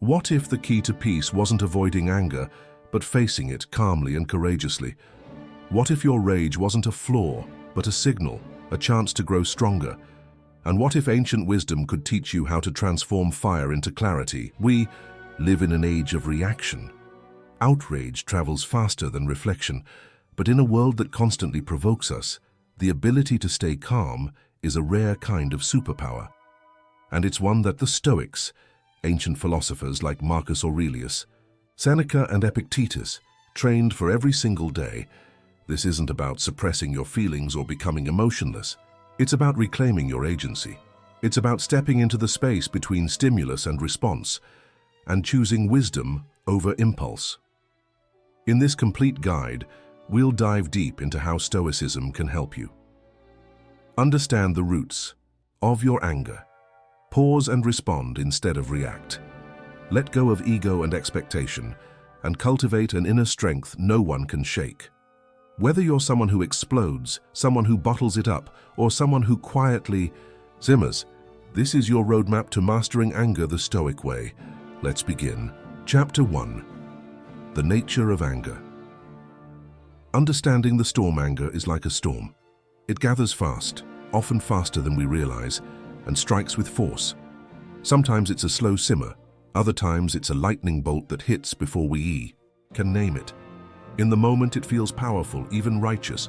What if the key to peace wasn't avoiding anger, but facing it calmly and courageously? What if your rage wasn't a flaw, but a signal, a chance to grow stronger? And what if ancient wisdom could teach you how to transform fire into clarity? We live in an age of reaction. Outrage travels faster than reflection, but in a world that constantly provokes us, the ability to stay calm is a rare kind of superpower. And it's one that the Stoics, ancient philosophers like Marcus Aurelius, Seneca and Epictetus, trained for every single day. This isn't about suppressing your feelings or becoming emotionless. It's about reclaiming your agency. It's about stepping into the space between stimulus and response, and choosing wisdom over impulse. In this complete guide, we'll dive deep into how Stoicism can help you. Understand the roots of your anger. Pause and respond instead of react. Let go of ego and expectation, and cultivate an inner strength no one can shake. Whether you're someone who explodes, someone who bottles it up, or someone who quietly simmers, this is your roadmap to mastering anger the Stoic way. Let's begin. Chapter 1. The nature of anger. Understanding the storm. Anger is like a storm. It gathers fast, often faster than we realize, and strikes with force. Sometimes it's a slow simmer, other times it's a lightning bolt that hits before we can name it. In the moment it feels powerful, even righteous,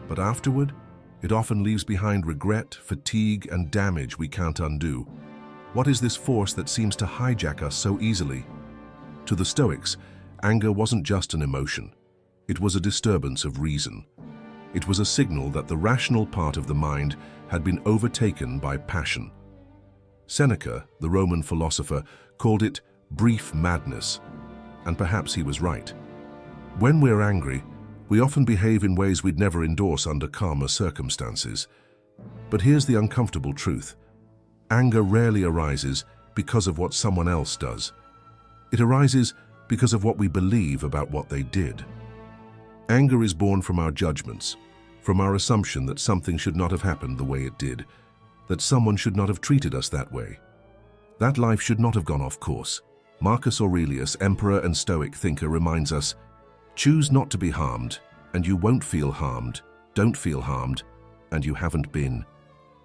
but afterward, it often leaves behind regret, fatigue, and damage we can't undo. What is this force that seems to hijack us so easily? To the Stoics, anger wasn't just an emotion. It was a disturbance of reason. It was a signal that the rational part of the mind had been overtaken by passion. Seneca, the Roman philosopher, called it brief madness, and perhaps he was right. When we're angry, we often behave in ways we'd never endorse under calmer circumstances. But here's the uncomfortable truth. Anger rarely arises because of what someone else does. It arises because of what we believe about what they did. Anger is born from our judgments, from our assumption that something should not have happened the way it did, that someone should not have treated us that way. That life should not have gone off course. Marcus Aurelius, emperor and Stoic thinker, reminds us, choose not to be harmed, and you won't feel harmed. Don't feel harmed, and you haven't been.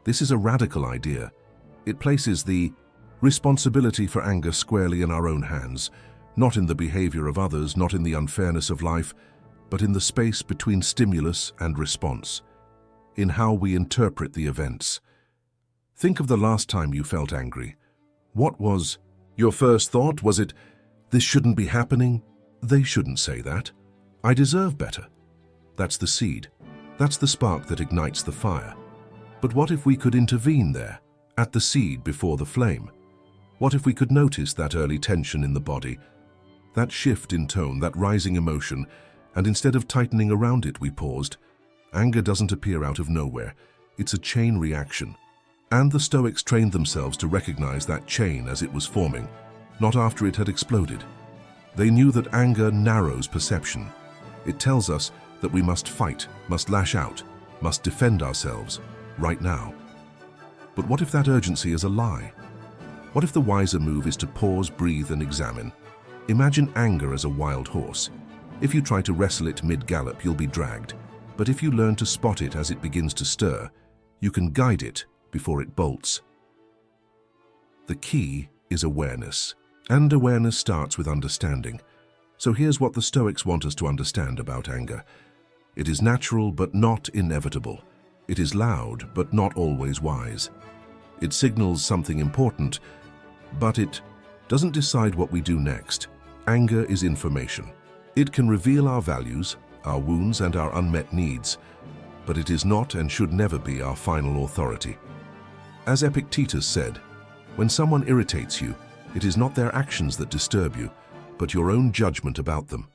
This is a radical idea. It places the responsibility for anger squarely in our own hands, not in the behavior of others, not in the unfairness of life, but in the space between stimulus and response, in how we interpret the events. Think of the last time you felt angry. What was your first thought? Was it, this shouldn't be happening? They shouldn't say that. I deserve better. That's the seed. That's the spark that ignites the fire. But what if we could intervene there, at the seed before the flame? What if we could notice that early tension in the body, that shift in tone, that rising emotion, and instead of tightening around it, we paused? Anger doesn't appear out of nowhere. It's a chain reaction. And the Stoics trained themselves to recognize that chain as it was forming, not after it had exploded. They knew that anger narrows perception. It tells us that we must fight, must lash out, must defend ourselves, right now. But what if that urgency is a lie? What if the wiser move is to pause, breathe, and examine? Imagine anger as a wild horse. If you try to wrestle it mid-gallop, you'll be dragged. But if you learn to spot it as it begins to stir, you can guide it before it bolts. The key is awareness. And awareness starts with understanding. So here's what the Stoics want us to understand about anger. It is natural but not inevitable. It is loud but not always wise. It signals something important, but it doesn't decide what we do next. Anger is information. It can reveal our values, our wounds, and our unmet needs, but it is not and should never be our final authority. As Epictetus said, when someone irritates you, it is not their actions that disturb you, but your own judgment about them.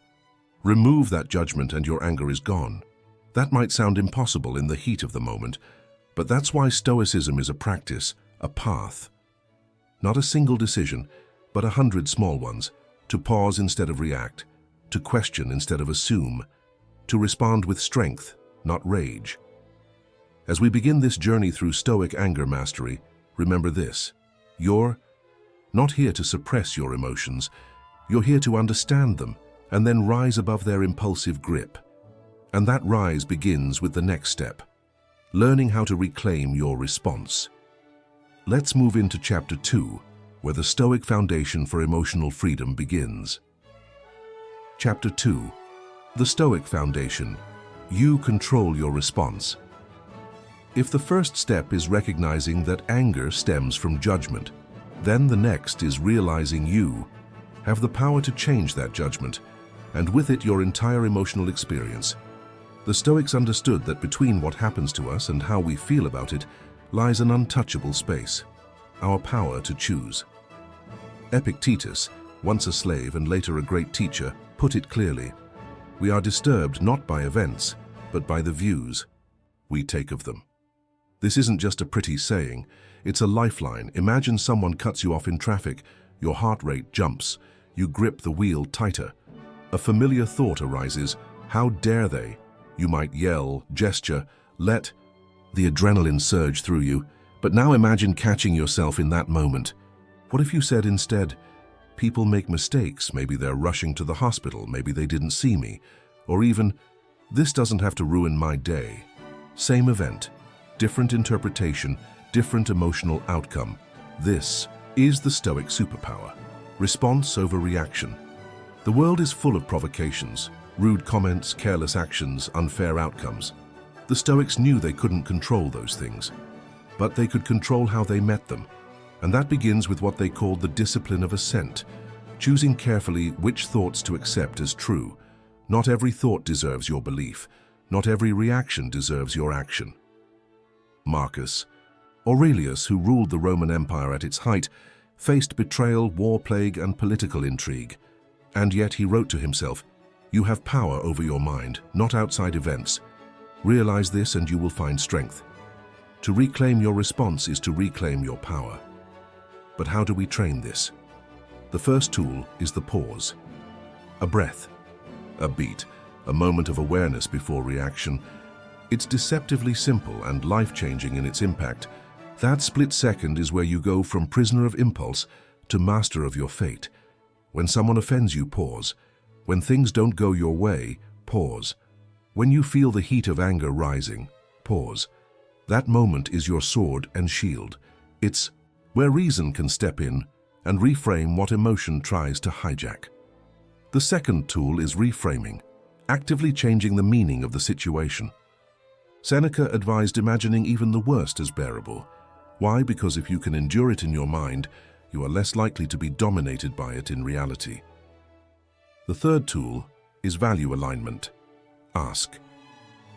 Remove that judgment and your anger is gone. That might sound impossible in the heat of the moment, but that's why Stoicism is a practice, a path. Not a single decision, but 100 small ones, to pause instead of react, to question instead of assume, to respond with strength, not rage. As we begin this journey through Stoic anger mastery, remember this: your not here to suppress your emotions. You're here to understand them and then rise above their impulsive grip. And that rise begins with the next step, learning how to reclaim your response. Let's move into Chapter 2, where the Stoic foundation for emotional freedom begins. Chapter 2. The Stoic Foundation. You control your response. If the first step is recognizing that anger stems from judgment, then the next is realizing you have the power to change that judgment, and with it your entire emotional experience. The Stoics understood that between what happens to us and how we feel about it lies an untouchable space, our power to choose. Epictetus, once a slave and later a great teacher, put it clearly: we are disturbed not by events, but by the views we take of them. This isn't just a pretty saying, it's a lifeline. Imagine someone cuts you off in traffic, your heart rate jumps, you grip the wheel tighter. A familiar thought arises: how dare they? You might yell, gesture, let the adrenaline surge through you. But now imagine catching yourself in that moment. What if you said instead, people make mistakes, maybe they're rushing to the hospital, maybe they didn't see me, or even, this doesn't have to ruin my day. Same event, different interpretation, different emotional outcome. This is the Stoic superpower. Response over reaction. The world is full of provocations, rude comments, careless actions, unfair outcomes. The Stoics knew they couldn't control those things, but they could control how they met them. And that begins with what they called the discipline of assent, choosing carefully which thoughts to accept as true. Not every thought deserves your belief. Not every reaction deserves your action. Marcus Aurelius, who ruled the Roman Empire at its height, faced betrayal, war plague, and political intrigue. And yet he wrote to himself, "You have power over your mind, not outside events. Realize this and you will find strength." To reclaim your response is to reclaim your power. But how do we train this? The first tool is the pause. A breath, a beat, a moment of awareness before reaction. It's deceptively simple and life-changing in its impact. That split second is where you go from prisoner of impulse to master of your fate. When someone offends you, pause. When things don't go your way, pause. When you feel the heat of anger rising, pause. That moment is your sword and shield. It's where reason can step in and reframe what emotion tries to hijack. The second tool is reframing, actively changing the meaning of the situation. Seneca advised imagining even the worst as bearable. Why? Because if you can endure it in your mind, you are less likely to be dominated by it in reality. The third tool is value alignment. Ask,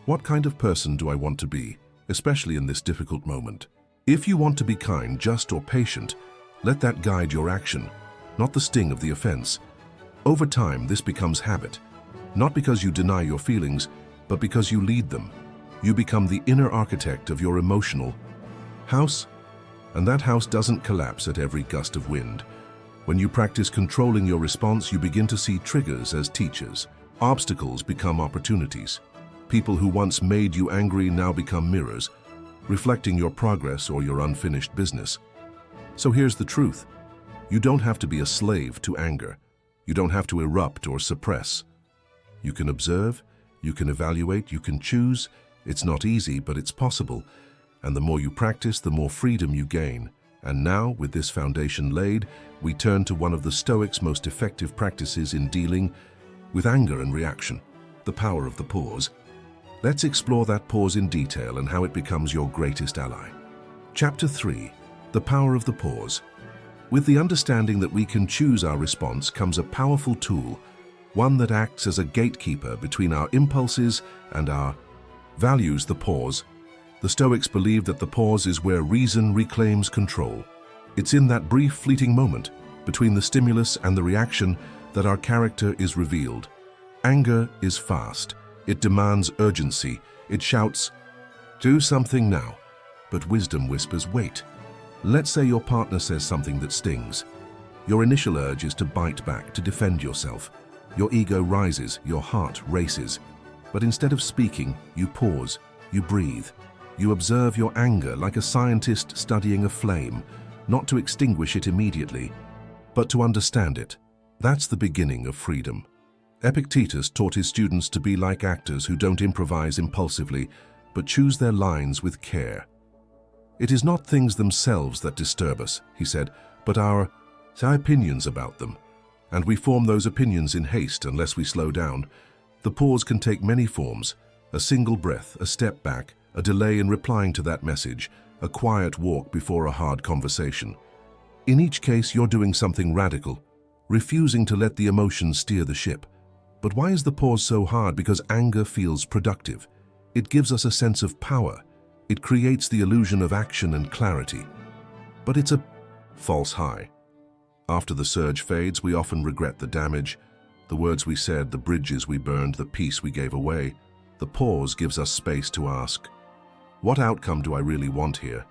what kind of person do I want to be, especially in this difficult moment? If you want to be kind, just, or patient, let that guide your action, not the sting of the offense. Over time, this becomes habit, not because you deny your feelings, but because you lead them. You become the inner architect of your emotional house, and that house doesn't collapse at every gust of wind. When you practice controlling your response, you begin to see triggers as teachers. Obstacles become opportunities. People who once made you angry now become mirrors, reflecting your progress or your unfinished business. So here's the truth. You don't have to be a slave to anger. You don't have to erupt or suppress. You can observe, you can evaluate, you can choose. It's not easy, but it's possible. And the more you practice, the more freedom you gain. And now, with this foundation laid, we turn to one of the Stoics' most effective practices in dealing with anger and reaction, the power of the pause. Let's explore that pause in detail and how it becomes your greatest ally. Chapter 3. The Power of the Pause. With the understanding that we can choose our response comes a powerful tool, one that acts as a gatekeeper between our impulses and our values, the pause. The Stoics believed that the pause is where reason reclaims control. It's in that brief, fleeting moment between the stimulus and the reaction that our character is revealed. Anger is fast. It demands urgency. It shouts, "Do something now." But wisdom whispers, "Wait." Let's say your partner says something that stings. Your initial urge is to bite back, to defend yourself. Your ego rises, your heart races. But instead of speaking, you pause, you breathe. You observe your anger like a scientist studying a flame, not to extinguish it immediately, but to understand it. That's the beginning of freedom. Epictetus taught his students to be like actors who don't improvise impulsively, but choose their lines with care. It is not things themselves that disturb us, he said, but our opinions about them. And we form those opinions in haste unless we slow down. The pause can take many forms: a single breath, a step back, a delay in replying to that message, a quiet walk before a hard conversation. In each case, you're doing something radical, refusing to let the emotions steer the ship. But why is the pause so hard? Because anger feels productive. It gives us a sense of power. It creates the illusion of action and clarity. But it's a false high. After the surge fades, we often regret the damage, the words we said, the bridges we burned, the peace we gave away. The pause gives us space to ask, what outcome do I really want here?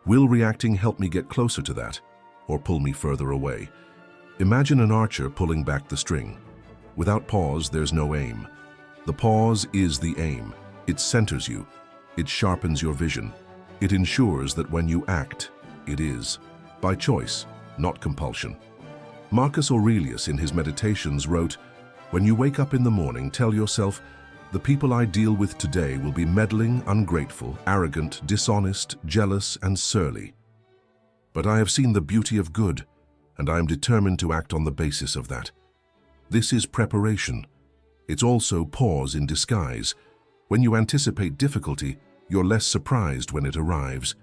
Will reacting help me get closer to that, or pull me further away? Imagine an archer pulling back the string. Without pause, there's no aim. The pause is the aim. It centers you. It sharpens your vision. It ensures that when you act, it is by choice, not compulsion. Marcus Aurelius in his Meditations wrote, "When you wake up in the morning, tell yourself, the people I deal with today will be meddling, ungrateful, arrogant, dishonest, jealous, and surly. But I have seen the beauty of good, and I am determined to act on the basis of that." This is preparation. It's also pause in disguise. When you anticipate difficulty, you're less surprised when it arrives.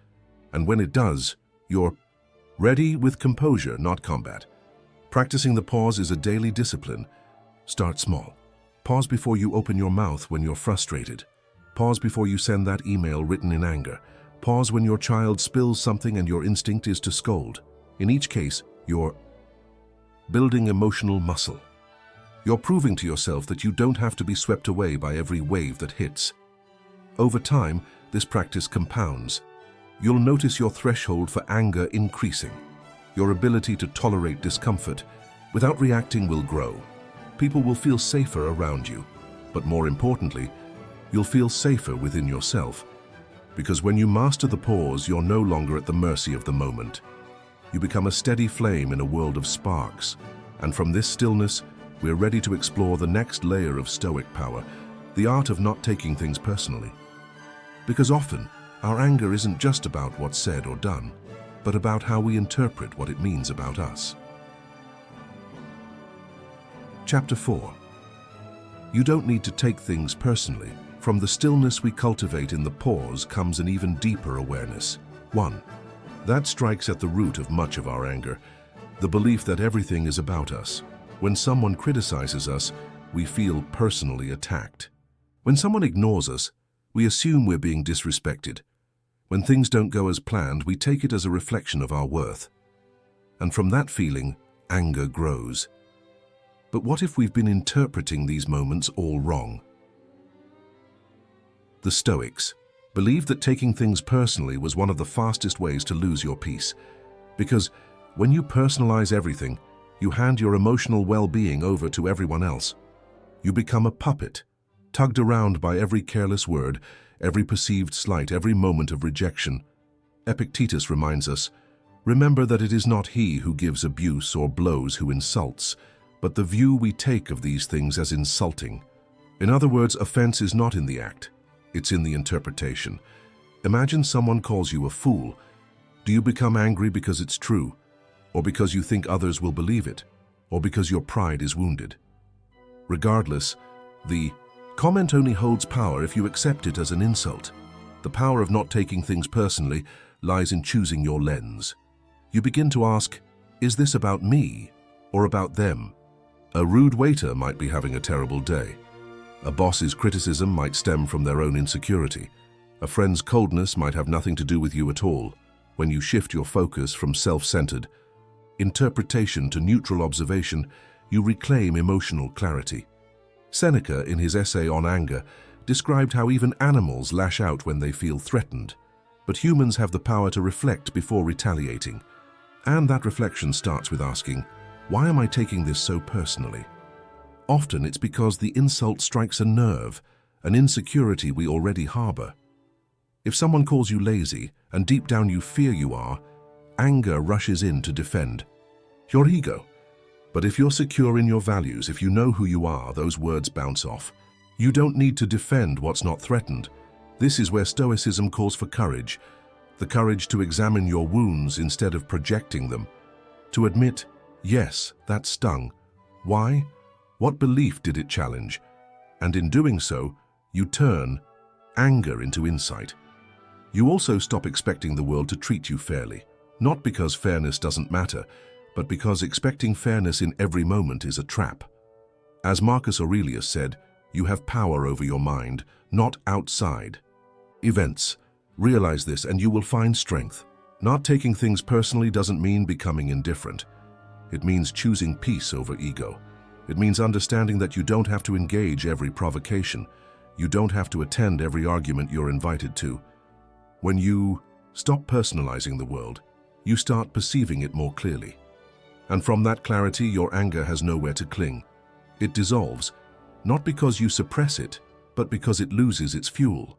And when it does, you're ready with composure, not combat. Practicing the pause is a daily discipline. Start small. Pause before you open your mouth when you're frustrated. Pause before you send that email written in anger. Pause when your child spills something and your instinct is to scold. In each case, you're building emotional muscle. You're proving to yourself that you don't have to be swept away by every wave that hits. Over time, this practice compounds. You'll notice your threshold for anger increasing. Your ability to tolerate discomfort without reacting will grow. People will feel safer around you. But more importantly, you'll feel safer within yourself. Because when you master the pause, you're no longer at the mercy of the moment. You become a steady flame in a world of sparks. And from this stillness, we're ready to explore the next layer of Stoic power, the art of not taking things personally. Because often, our anger isn't just about what's said or done, but about how we interpret what it means about us. Chapter 4. You don't need to take things personally. From the stillness we cultivate in the pause comes an even deeper awareness. 1. That strikes at the root of much of our anger, the belief that everything is about us. When someone criticizes us, we feel personally attacked. When someone ignores us, we assume we're being disrespected. When things don't go as planned, we take it as a reflection of our worth. And from that feeling, anger grows. But what if we've been interpreting these moments all wrong? The Stoics believed that taking things personally was one of the fastest ways to lose your peace. Because when you personalize everything, you hand your emotional well-being over to everyone else. You become a puppet, tugged around by every careless word, every perceived slight, every moment of rejection. Epictetus reminds us, remember that it is not he who gives abuse or blows who insults, but the view we take of these things as insulting. In other words, offense is not in the act, it's in the interpretation. Imagine someone calls you a fool. Do you become angry because it's true? Or because you think others will believe it, or because your pride is wounded? Regardless, the comment only holds power if you accept it as an insult. The power of not taking things personally lies in choosing your lens. You begin to ask, is this about me or about them? A rude waiter might be having a terrible day. A boss's criticism might stem from their own insecurity. A friend's coldness might have nothing to do with you at all. When you shift your focus from self-centered interpretation to neutral observation, you reclaim emotional clarity. Seneca, in his essay on anger, described how even animals lash out when they feel threatened, but humans have the power to reflect before retaliating. And that reflection starts with asking, why am I taking this so personally? Often it's because the insult strikes a nerve, an insecurity we already harbor. If someone calls you lazy, and deep down you fear you are, anger rushes in to defend. Your ego. But if you're secure in your values, if you know who you are, those words bounce off. You don't need to defend what's not threatened. This is where Stoicism calls for courage. The courage to examine your wounds instead of projecting them. To admit, yes, that stung. Why? What belief did it challenge? And in doing so, you turn anger into insight. You also stop expecting the world to treat you fairly. Not because fairness doesn't matter, but because expecting fairness in every moment is a trap. As Marcus Aurelius said, you have power over your mind, not outside events. Realize this and you will find strength. Not taking things personally doesn't mean becoming indifferent. It means choosing peace over ego. It means understanding that you don't have to engage every provocation. You don't have to attend every argument you're invited to. When you stop personalizing the world, you start perceiving it more clearly. And from that clarity, your anger has nowhere to cling. It dissolves, not because you suppress it, but because it loses its fuel.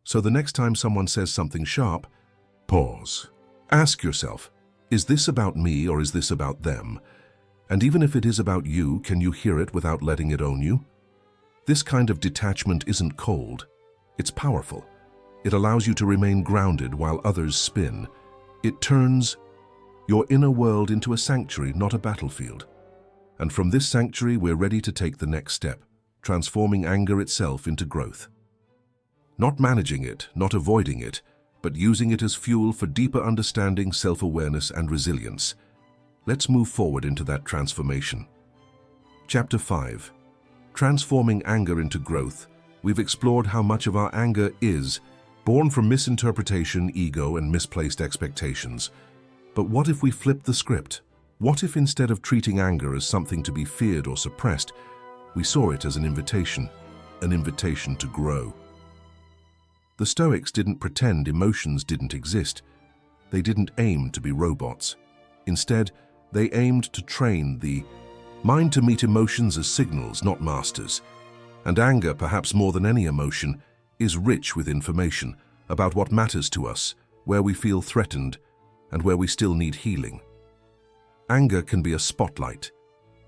So the next time someone says something sharp, pause. Ask yourself, is this about me or is this about them? And even if it is about you, can you hear it without letting it own you? This kind of detachment isn't cold. It's powerful. It allows you to remain grounded while others spin. It turns your inner world into a sanctuary, not a battlefield. And from this sanctuary, we're ready to take the next step, transforming anger itself into growth. Not managing it, not avoiding it, but using it as fuel for deeper understanding, self-awareness, and resilience. Let's move forward into that transformation. Chapter 5. Transforming anger into growth. We've explored how much of our anger is born from misinterpretation, ego, and misplaced expectations. But what if we flip the script? What if instead of treating anger as something to be feared or suppressed, we saw it as an invitation to grow? The Stoics didn't pretend emotions didn't exist. They didn't aim to be robots. Instead, they aimed to train the mind to meet emotions as signals, not masters. And anger, perhaps more than any emotion, is rich with information about what matters to us, where we feel threatened, and where we still need healing. Anger can be a spotlight.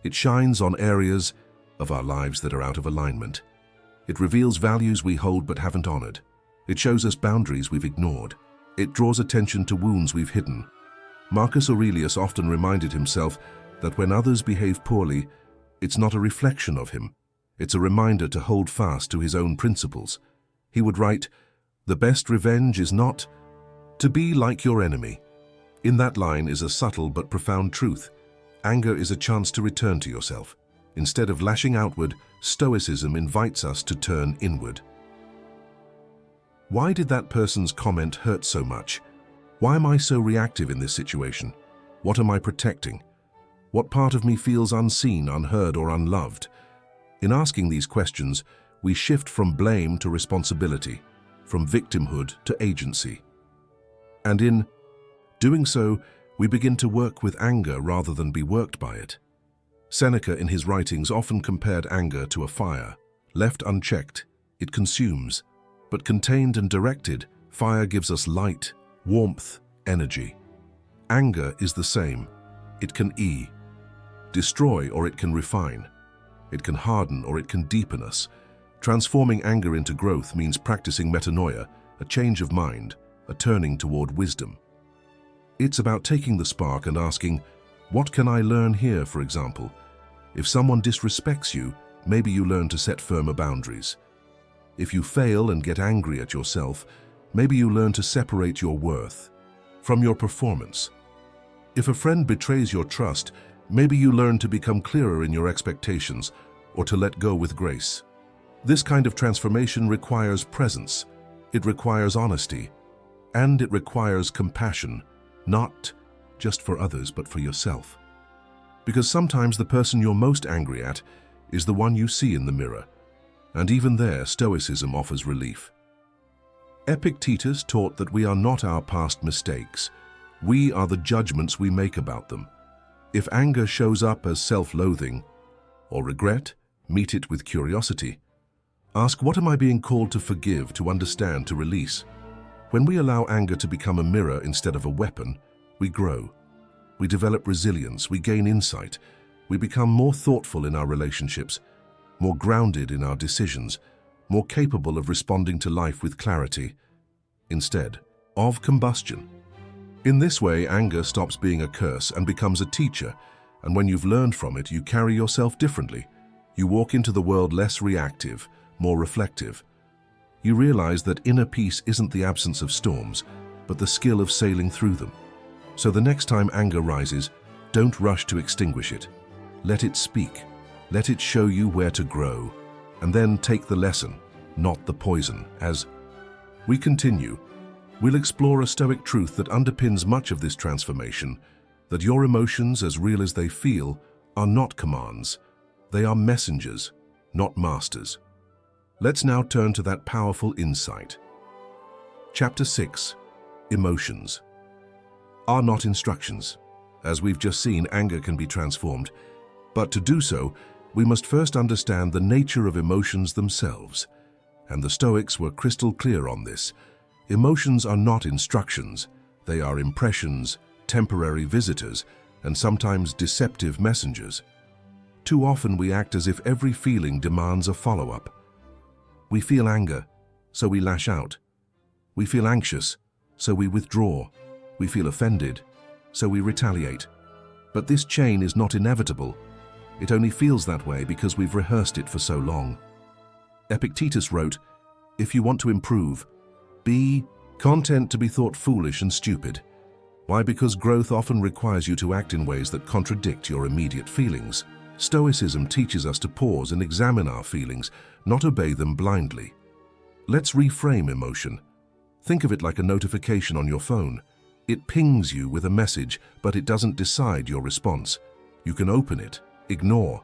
It shines on areas of our lives that are out of alignment. It reveals values we hold but haven't honored. It shows us boundaries we've ignored. It draws attention to wounds we've hidden. Marcus Aurelius often reminded himself that when others behave poorly, it's not a reflection of him. It's a reminder to hold fast to his own principles. He would write, "The best revenge is not to be like your enemy." In that line is a subtle but profound truth. Anger is a chance to return to yourself. Instead of lashing outward, Stoicism invites us to turn inward. Why did that person's comment hurt so much? Why am I so reactive in this situation? What am I protecting? What part of me feels unseen, unheard, or unloved? In asking these questions, we shift from blame to responsibility, from victimhood to agency. And in doing so, we begin to work with anger rather than be worked by it. Seneca, in his writings, often compared anger to a fire. Left unchecked, it consumes. But contained and directed, fire gives us light, warmth, energy. Anger is the same. It can destroy or it can refine. It can harden or it can deepen us. Transforming anger into growth means practicing metanoia, a change of mind, a turning toward wisdom. It's about taking the spark and asking, what can I learn here, for example? If someone disrespects you, maybe you learn to set firmer boundaries. If you fail and get angry at yourself, maybe you learn to separate your worth from your performance. If a friend betrays your trust, maybe you learn to become clearer in your expectations or to let go with grace. This kind of transformation requires presence, it requires honesty, and it requires compassion, not just for others, but for yourself. Because sometimes the person you're most angry at is the one you see in the mirror. And even there, Stoicism offers relief. Epictetus taught that we are not our past mistakes. We are the judgments we make about them. If anger shows up as self-loathing or regret, meet it with curiosity. Ask, what am I being called to forgive, to understand, to release? When we allow anger to become a mirror instead of a weapon, we grow. We develop resilience, we gain insight, we become more thoughtful in our relationships, more grounded in our decisions, more capable of responding to life with clarity, instead of combustion. In this way, anger stops being a curse and becomes a teacher, and when you've learned from it, you carry yourself differently. You walk into the world less reactive, more reflective. You realize that inner peace isn't the absence of storms, but the skill of sailing through them. So the next time anger rises, don't rush to extinguish it. Let it speak. Let it show you where to grow. And then take the lesson, not the poison. As we continue, we'll explore a Stoic truth that underpins much of this transformation, that your emotions, as real as they feel, are not commands. They are messengers, not masters. Let's now turn to that powerful insight. Chapter 6. Emotions are not instructions. As we've just seen, anger can be transformed. But to do so, we must first understand the nature of emotions themselves. And the Stoics were crystal clear on this. Emotions are not instructions. They are impressions, temporary visitors, and sometimes deceptive messengers. Too often we act as if every feeling demands a follow-up. We feel anger, so we lash out. We feel anxious, so we withdraw. We feel offended, so we retaliate. But this chain is not inevitable. It only feels that way because we've rehearsed it for so long. Epictetus wrote, "If you want to improve, be content to be thought foolish and stupid." Why? Because growth often requires you to act in ways that contradict your immediate feelings. Stoicism teaches us to pause and examine our feelings, not obey them blindly. Let's reframe emotion. Think of it like a notification on your phone. It pings you with a message, but it doesn't decide your response. You can open it, ignore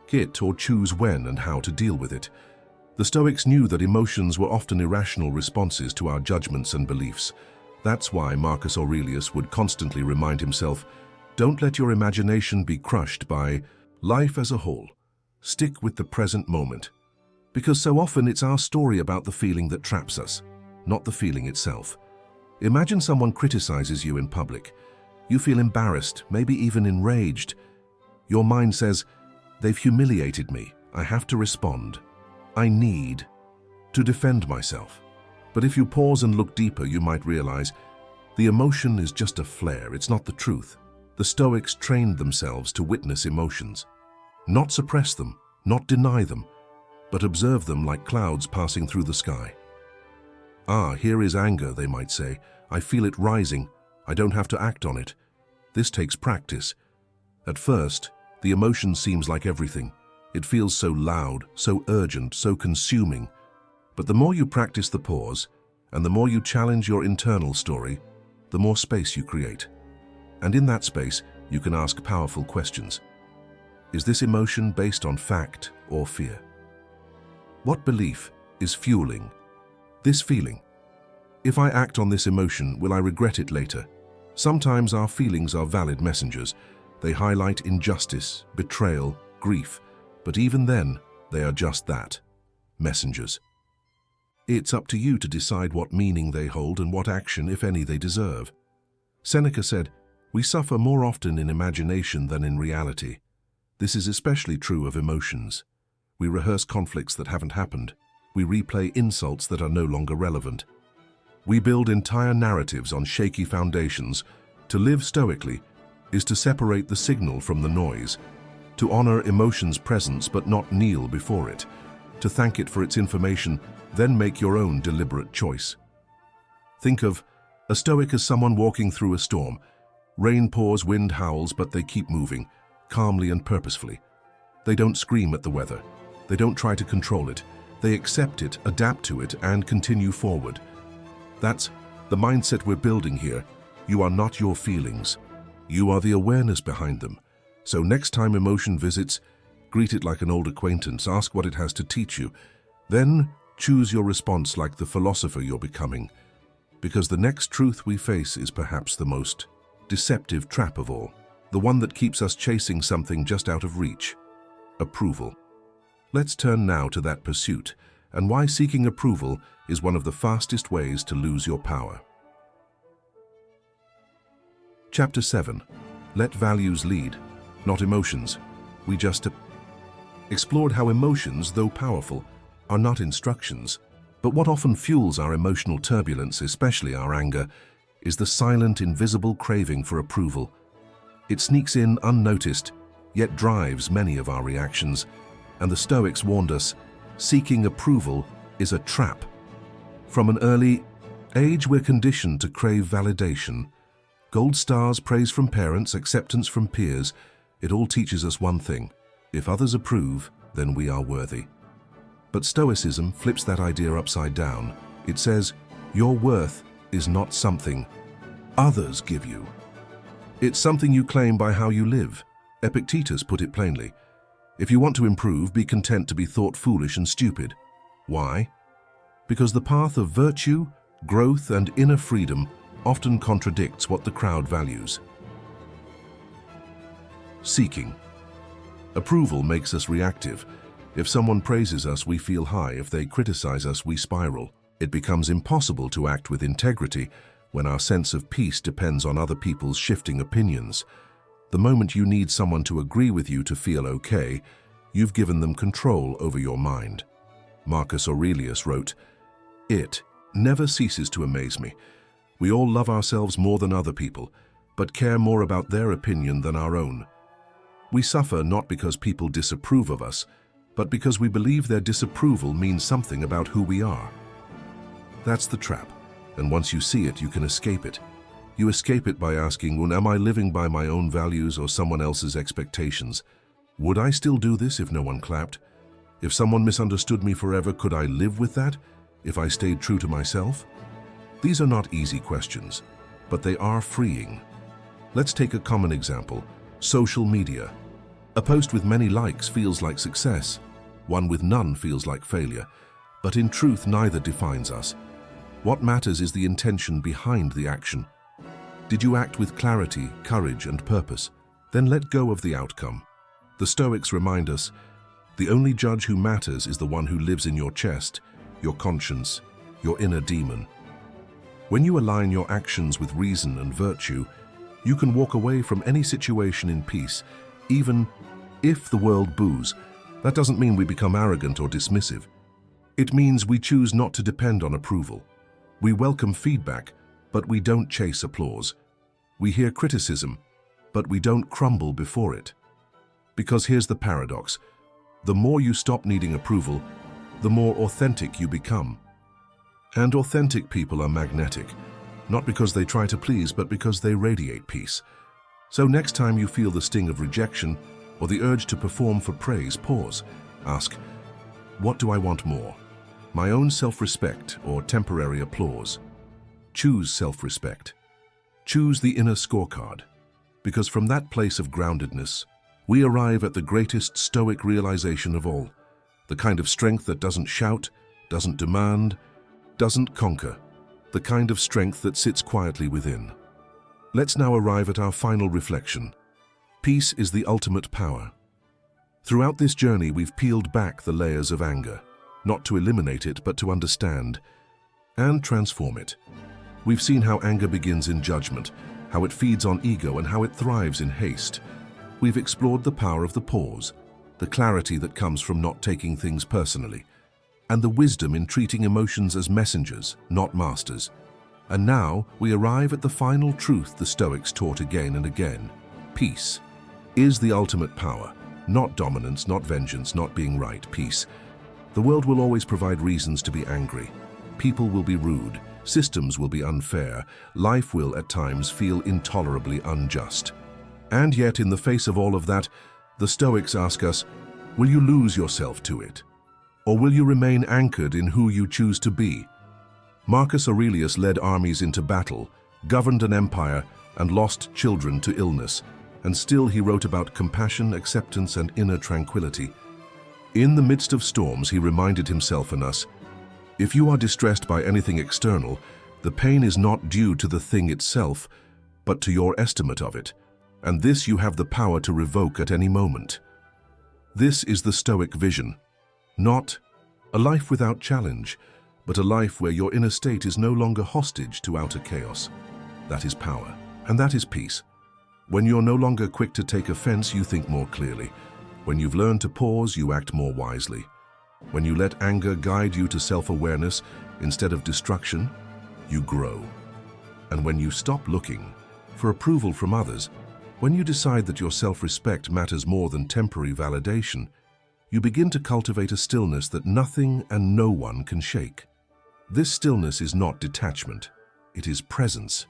it, or choose when and how to deal with it. The Stoics knew that emotions were often irrational responses to our judgments and beliefs. That's why Marcus Aurelius would constantly remind himself, don't let your imagination be crushed by life as a whole. Stick with the present moment. Because so often it's our story about the feeling that traps us, not the feeling itself. Imagine someone criticizes you in public. You feel embarrassed, maybe even enraged. Your mind says, they've humiliated me. I have to respond. I need to defend myself. But if you pause and look deeper, you might realize the emotion is just a flare. It's not the truth. The Stoics trained themselves to witness emotions. Not suppress them, not deny them, but observe them like clouds passing through the sky. Ah, here is anger, they might say. I feel it rising. I don't have to act on it. This takes practice. At first, the emotion seems like everything. It feels so loud, so urgent, so consuming. But the more you practice the pause, and the more you challenge your internal story, the more space you create. And in that space, you can ask powerful questions. Is this emotion based on fact or fear? What belief is fueling this feeling? If I act on this emotion, will I regret it later? Sometimes our feelings are valid messengers. They highlight injustice, betrayal, grief, but even then, they are just that, messengers. It's up to you to decide what meaning they hold and what action, if any, they deserve. Seneca said, "We suffer more often in imagination than in reality." This is especially true of emotions. We rehearse conflicts that haven't happened. We replay insults that are no longer relevant. We build entire narratives on shaky foundations. To live stoically is to separate the signal from the noise, to honor emotion's presence but not kneel before it, to thank it for its information, then make your own deliberate choice. Think of a Stoic as someone walking through a storm. Rain pours, wind howls, but they keep moving, calmly and purposefully. They don't scream at the weather. They don't try to control it. They accept it, adapt to it, and continue forward. That's the mindset we're building here. You are not your feelings. You are the awareness behind them. So next time emotion visits, greet it like an old acquaintance, ask what it has to teach you. Then choose your response like the philosopher you're becoming. Because the next truth we face is perhaps the most deceptive trap of all. The one that keeps us chasing something just out of reach. Approval. Let's turn now to that pursuit and why seeking approval is one of the fastest ways to lose your power. Chapter 7. Let values lead, not emotions. We just explored how emotions, though powerful, are not instructions. But what often fuels our emotional turbulence, especially our anger, is the silent, invisible craving for approval. It sneaks in unnoticed, yet drives many of our reactions. And the Stoics warned us, seeking approval is a trap. From an early age, we're conditioned to crave validation. Gold stars, praise from parents, acceptance from peers. It all teaches us one thing: if others approve, then we are worthy. But Stoicism flips that idea upside down. It says, your worth is not something others give you. It's something you claim by how you live. Epictetus put it plainly. If you want to improve, be content to be thought foolish and stupid. Why? Because the path of virtue, growth, and inner freedom often contradicts what the crowd values. Seeking. Approval makes us reactive. If someone praises us, we feel high. If they criticize us, we spiral. It becomes impossible to act with integrity when our sense of peace depends on other people's shifting opinions. The moment you need someone to agree with you to feel okay, you've given them control over your mind. Marcus Aurelius wrote, "It never ceases to amaze me. We all love ourselves more than other people, but care more about their opinion than our own. We suffer not because people disapprove of us, but because we believe their disapproval means something about who we are." That's the trap, and once you see it, you can escape it. You escape it by asking, well, am I living by my own values or someone else's expectations? Would I still do this if no one clapped? If someone misunderstood me forever, could I live with that if I stayed true to myself? These are not easy questions, but they are freeing. Let's take a common example: social media. A post with many likes feels like success. One with none feels like failure. But in truth, neither defines us. What matters is the intention behind the action. Did you act with clarity, courage, and purpose? Then let go of the outcome. The Stoics remind us, the only judge who matters is the one who lives in your chest, your conscience, your inner demon. When you align your actions with reason and virtue, you can walk away from any situation in peace. Even if the world boos, that doesn't mean we become arrogant or dismissive. It means we choose not to depend on approval. We welcome feedback, but we don't chase applause. We hear criticism, but we don't crumble before it. Because here's the paradox: the more you stop needing approval, the more authentic you become. And authentic people are magnetic, not because they try to please, but because they radiate peace. So next time you feel the sting of rejection or the urge to perform for praise, pause. Ask, what do I want more? My own self-respect or temporary applause? Choose self-respect. Choose the inner scorecard. Because from that place of groundedness, we arrive at the greatest Stoic realization of all. The kind of strength that doesn't shout, doesn't demand, doesn't conquer. The kind of strength that sits quietly within. Let's now arrive at our final reflection. Peace is the ultimate power. Throughout this journey, we've peeled back the layers of anger, not to eliminate it, but to understand and transform it. We've seen how anger begins in judgment, how it feeds on ego, and how it thrives in haste. We've explored the power of the pause, the clarity that comes from not taking things personally, and the wisdom in treating emotions as messengers, not masters. And now we arrive at the final truth the Stoics taught again and again. Peace is the ultimate power. Not dominance, not vengeance, not being right. Peace. The world will always provide reasons to be angry. People will be rude. Systems will be unfair. Life will, at times, feel intolerably unjust. And yet, in the face of all of that, the Stoics ask us, will you lose yourself to it? Or will you remain anchored in who you choose to be? Marcus Aurelius led armies into battle, governed an empire, and lost children to illness, and still he wrote about compassion, acceptance, and inner tranquility. In the midst of storms, he reminded himself and us, if you are distressed by anything external, the pain is not due to the thing itself, but to your estimate of it, and this you have the power to revoke at any moment. This is the Stoic vision. Not a life without challenge, but a life where your inner state is no longer hostage to outer chaos. That is power, and that is peace. When you're no longer quick to take offense, you think more clearly. When you've learned to pause, you act more wisely. When you let anger guide you to self-awareness instead of destruction, you grow. And when you stop looking for approval from others, when you decide that your self-respect matters more than temporary validation, you begin to cultivate a stillness that nothing and no one can shake. This stillness is not detachment, it is presence.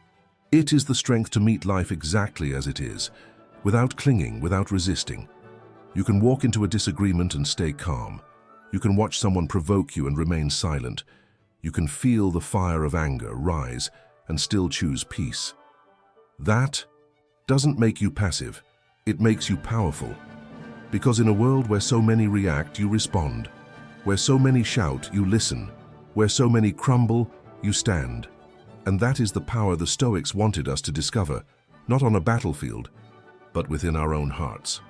It is the strength to meet life exactly as it is, without clinging, without resisting. You can walk into a disagreement and stay calm. You can watch someone provoke you and remain silent. You can feel the fire of anger rise and still choose peace. That doesn't make you passive, it makes you powerful. Because in a world where so many react, you respond. Where so many shout, you listen. Where so many crumble, you stand. And that is the power the Stoics wanted us to discover, not on a battlefield, but within our own hearts.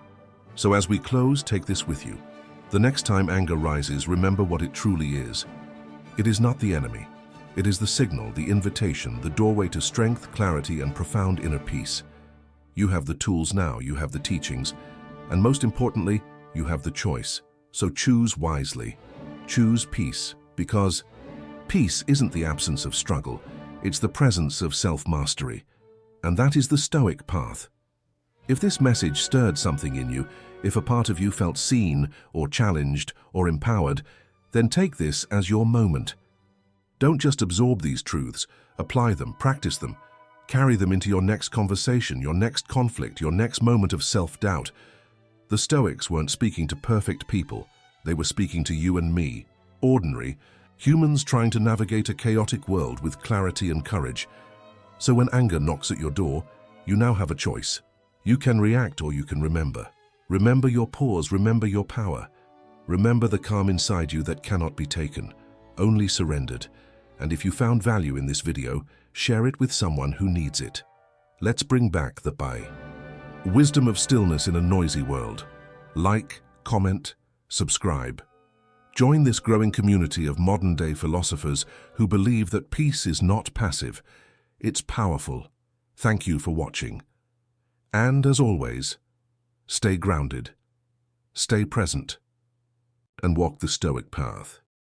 So as we close, take this with you. The next time anger rises, remember what it truly is. It is not the enemy. It is the signal, the invitation, the doorway to strength, clarity, and profound inner peace. You have the tools now, you have the teachings, and most importantly, you have the choice. So choose wisely. Choose peace, because peace isn't the absence of struggle, it's the presence of self-mastery. And that is the Stoic path. If this message stirred something in you, if a part of you felt seen or challenged or empowered, then take this as your moment. Don't just absorb these truths, apply them, practice them, carry them into your next conversation, your next conflict, your next moment of self-doubt. The Stoics weren't speaking to perfect people, they were speaking to you and me, ordinary humans trying to navigate a chaotic world with clarity and courage. So when anger knocks at your door, you now have a choice. You can react or you can remember. Remember your pause, remember your power. Remember the calm inside you that cannot be taken, only surrendered. And if you found value in this video, share it with someone who needs it. Let's bring back the wisdom of stillness in a noisy world. Like, comment, subscribe. Join this growing community of modern-day philosophers who believe that peace is not passive, it's powerful. Thank you for watching. And as always, stay grounded, stay present, and walk the Stoic path.